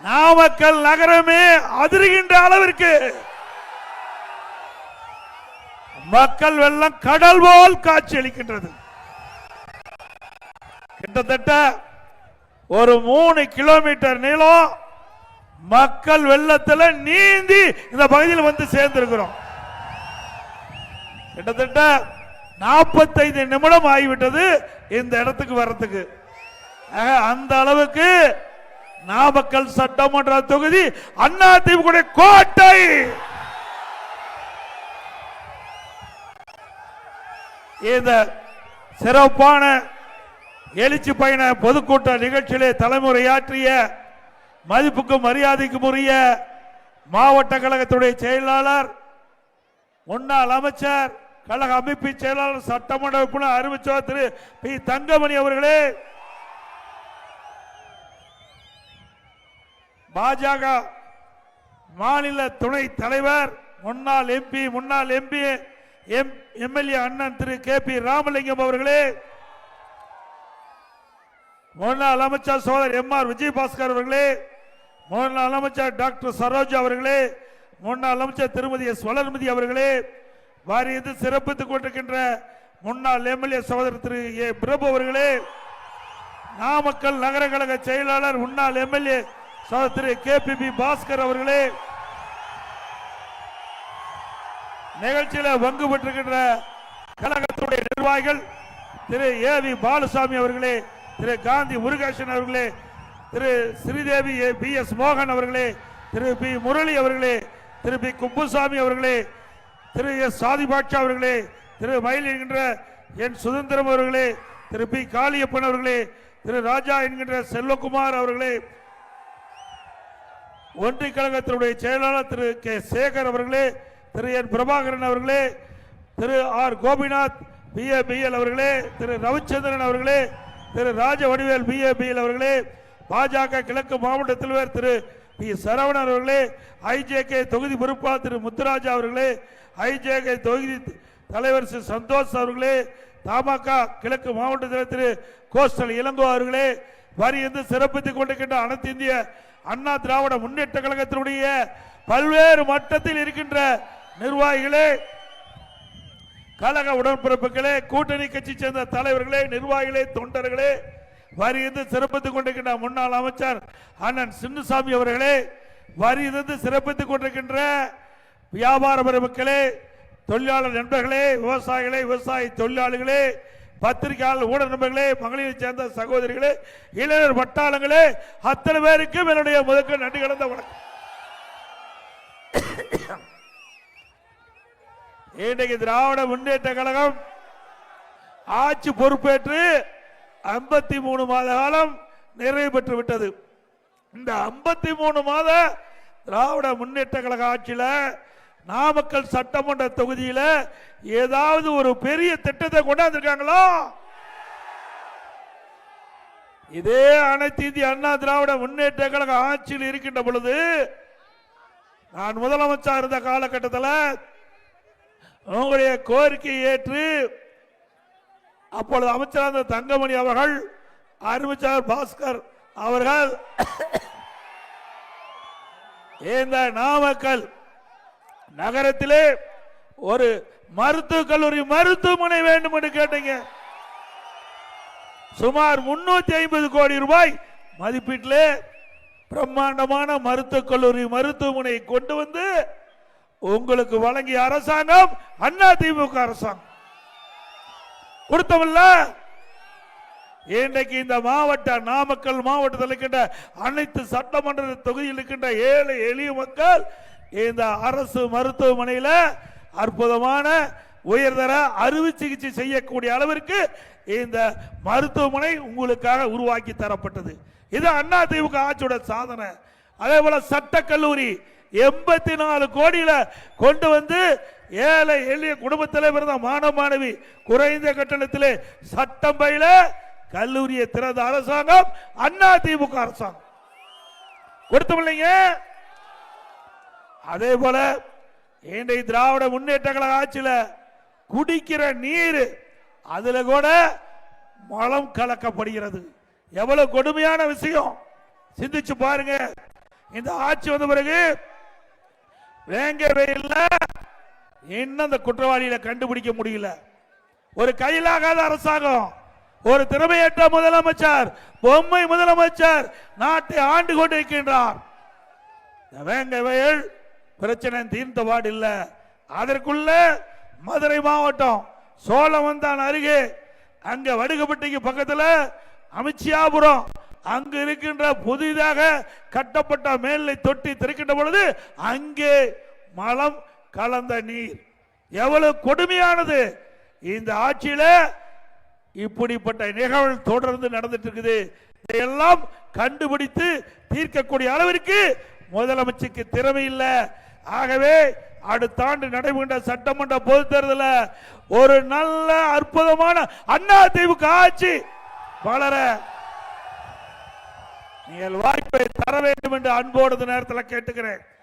நாமக்கல் நகரமே அதிர்கின்ற அளவிற்கு மக்கள் வெள்ளம் கடல் போல் காட்சி அளிக்கின்றது. கிட்டத்தட்ட ஒரு 3 கிலோமீட்டர் நீளம் மக்கள் வெள்ளத்தில் நீந்தி இந்த பகுதியில் வந்து சேர்ந்திருக்கிறோம். கிட்டத்தட்ட 45 நிமிடம் ஆகிவிட்டது இந்த இடத்துக்கு வர்றதுக்கு. அந்த அளவுக்கு நாமக்கல் சட்டமன்ற தொகுதி அதிமுக கோட்டை. இந்த சிறப்பான எழுச்சி பயண பொதுக்கூட்ட நிகழ்ச்சியிலே தலைமுறையாற்றிய மதிப்புக்கும் மரியாதைக்கும் உரிய மாவட்ட கழகத்துடைய செயலாளர், முன்னாள் அமைச்சர், கழக அமைப்பு செயலாளர், சட்டமன்ற உறுப்பினர் அறிவிச்சவர் திரு பி தங்கமணி அவர்களே, பாஜக மாநில துணை தலைவர், முன்னாள் எம்பி எம்எல்ஏ அண்ணன் திரு கே பி ராமலிங்கம் அவர்களே, முன்னாள் அமைச்சர் சோதரர் எம்.ஆர். விஜயபாஸ்கர் அவர்களே, முன்னாள் அமைச்சர் டாக்டர் சரோஜா அவர்களே, முன்னாள் அமைச்சர் திருமதி எஸ். வளர்மதி அவர்களே, வாரியத்து சிறப்பித்துக் கொண்டிருக்கின்ற முன்னாள் எம்எல்ஏ சகோதரர் திரு ஏ. பிரபு அவர்களே, நாமக்கல் நகர கழக செயலாளர் முன்னாள் எம்எல்ஏ சகோதரர் திரு கே.பி. பாஸ்கர் அவர்களே, நிகழ்ச்சியில் பங்கு பெற்றிருக்கின்ற கழகத்துடைய நிர்வாகிகள் திரு ஏ.வி. பாலுசாமி அவர்களே, திரு காந்தி முருகேசன் அவர்களே, திரு ஸ்ரீதேவி பி.எஸ். மோகன் அவர்களே, திரு பி. முரளி அவர்களே, திரு பி. குப்புசாமி அவர்களே, திரு எஸ். சாதிபாட்சா அவர்களே, திரு மயில் என்கின்ற என் சுதந்திரம் அவர்களே, திரு பி. காளியப்பன் அவர்களே, திரு ராஜா என்கின்ற செல்வகுமார் அவர்களே, ஒன்றிய கழகத்தினுடைய செயலாளர் திரு கே. சேகர் அவர்களே, திரு என். பிரபாகரன் அவர்களே, திரு ஆர். கோபிநாத் பிஏபிஎல் அவர்களே, திரு ரவிச்சந்திரன் அவர்களே, திரு ராஜ வடிவேல் பிஏபிஎல் அவர்களே, பாஜக கிழக்கு மாவட்ட தலைவர் திரு பி. சரவணன் அவர்களே, ஐஜேகே தொகுதி பொறுப்பாளர் திரு முத்துராஜா அவர்களே, ஐஜேகே தொகுதி தலைவர் திரு சந்தோஷ் அவர்களே, தமாக கிழக்கு மாவட்ட தலைவர் திரு கோஸ்டல் இளங்கோ அவர்களே, வரியிருந்து சிறப்பித்துக் கொண்டிருக்கின்ற அனைத்து இந்திய அண்ணா திராவிட முன்னேற்ற கழகத்தினுடைய பல்வேறு மட்டத்தில் இருக்கின்ற நிர்வாகிகளே, கழக உடன்பிறப்புகளே, கூட்டணி கட்சி சேர்ந்த தலைவர்களே, நிர்வாகிகளே, தொண்டர்களே, வரியிருந்து சிறப்பித்துக் கொண்டிருக்கின்ற முன்னாள் அமைச்சர் அண்ணன் சின்னசாமி அவர்களே, வரியிருந்து சிறப்பித்துக் கொண்டிருக்கின்ற வியாபார பெருமக்களே, தொழிலாளர் நண்பர்களே, விவசாயிகளே, விவசாய தொழிலாளிகளே, பத்திரிகையாளர் ஊடக நண்பர்களே, மகளிரை சேர்ந்த சகோதரிகளே, இளைஞர் வட்டாளங்களே, அத்தனை பேருக்கும் என்னுடைய முதற்க நன்றி கலந்த வணக்கம். இன்றைக்கு திராவிட முன்னேற்ற கழகம் ஆட்சி பொறுப்பேற்று 53 மாத காலம் நிறைவு பெற்று விட்டது. இந்த 53 மாத திராவிட முன்னேற்ற கழக ஆட்சியில நாமக்கல் சட்டமன்ற தொகுதியில ஏதாவது ஒரு பெரிய திட்டத்தை கொண்டாந்துருக்காங்களா? இதே அனைத்து இந்திய அண்ணா திராவிட முன்னேற்ற கழக ஆட்சியில் இருக்கின்ற பொழுது, நான் முதலமைச்சர் இருந்த காலகட்டத்தில் உங்களுடைய கோரிக்கையை ஏற்று அப்பொழுது அமைச்சர் தங்கமணி அவர்கள், அறிவிச்சார் பாஸ்கர் அவர்கள் இந்த நாமக்கல் நகரத்திலே ஒரு மருத்துவக் கல்லூரி மருத்துவமனை வேண்டும் என்று கேட்டீங்க. சுமார் 350 கோடி ரூபாய் மதிப்பீட்டிலே பிரம்மாண்டமான மருத்துவக் கல்லூரி மருத்துவமனை கொண்டு வந்து உங்களுக்கு வழங்கிய அரசாங்கம் அதிமுக அரசாங்கம். கொடுத்தமில்ல. இன்றைக்கு இந்த மாவட்ட நாமக்கல் மாவட்டத்தில் இருக்கின்ற அனைத்து சட்டமன்ற தொகுதியில் இருக்கின்ற ஏழை எளிய மக்கள் இந்த அரசு மருத்துவமனையில் அற்புதமான உயர்தர அறுவை சிகிச்சை செய்யக்கூடிய அளவிற்கு இந்த மருத்துவமனை உங்களுக்காக உருவாக்கி தரப்பட்டது. இது அதிமுக ஆட்சியோட சாதனை. அதே போல சட்ட கல்லூரி 84 கோடியில கொண்டு வந்து ஏழை எளிய குடும்பத்தில் பிறந்த மாணவ மாணவி குறைந்த கட்டணத்திலே சட்டம் பயில கல்லூரியை திறந்த அரசாங்கம் அதிமுக அரசாங்கம். கொடுத்தமில்லைங்க. அதே போல இன்றைய திராவிட முன்னேற்ற கழக ஆட்சியில குடிக்கிற நீர் அதுல கூட மலம் கலக்கப்படுகிறது. எவ்வளவு கொடுமையான விஷயம் சிந்திச்சு பாருங்க. இந்த ஆட்சி வந்த பிறகு வேங்க வெயில்ல இன்னும் அந்த குற்றவாளிகளை கண்டுபிடிக்க முடியல. ஒரு கையிலாகாத அரசாங்கம், ஒரு திறமையற்ற முதலமைச்சர், பொம்மை முதலமைச்சர் நாட்டை ஆண்டு கொண்டிருக்கின்றார். வேங்க வயல் பிரச்சனை தீர்ந்த பாடு இல்ல. அதற்குள்ள மதுரை மாவட்டம் சோழவந்தான் அருகே அங்க வடுகப்பட்டிக்கு பக்கத்துல அமைச்சியாபுரம் அங்கு இருக்கின்ற புதிதாக கட்டப்பட்ட மேல்நிலை தொட்டி திறக்கின்ற பொழுது அங்கே மலம் கலந்த நீர் எவ்வளவு கொடுமையானது. இந்த ஆட்சியில இப்படிப்பட்ட நிகழ்வு தொடர்ந்து நடந்துட்டு இருக்குது. இதையெல்லாம் கண்டுபிடித்து தீர்க்கக்கூடிய அளவிற்கு முதலமைச்சருக்கு திறமை இல்லை. ஆகவே அடுத்த ஆண்டு நடைபெறுகின்ற சட்டமன்ற பொதுத் தேர்தலில் ஒரு நல்ல அற்புதமான அதிமுக ஆட்சி வளர நீங்கள் வாய்ப்பை தர வேண்டும் என்று அன்போடு நேரத்தில் கேட்டுக்கிறேன்.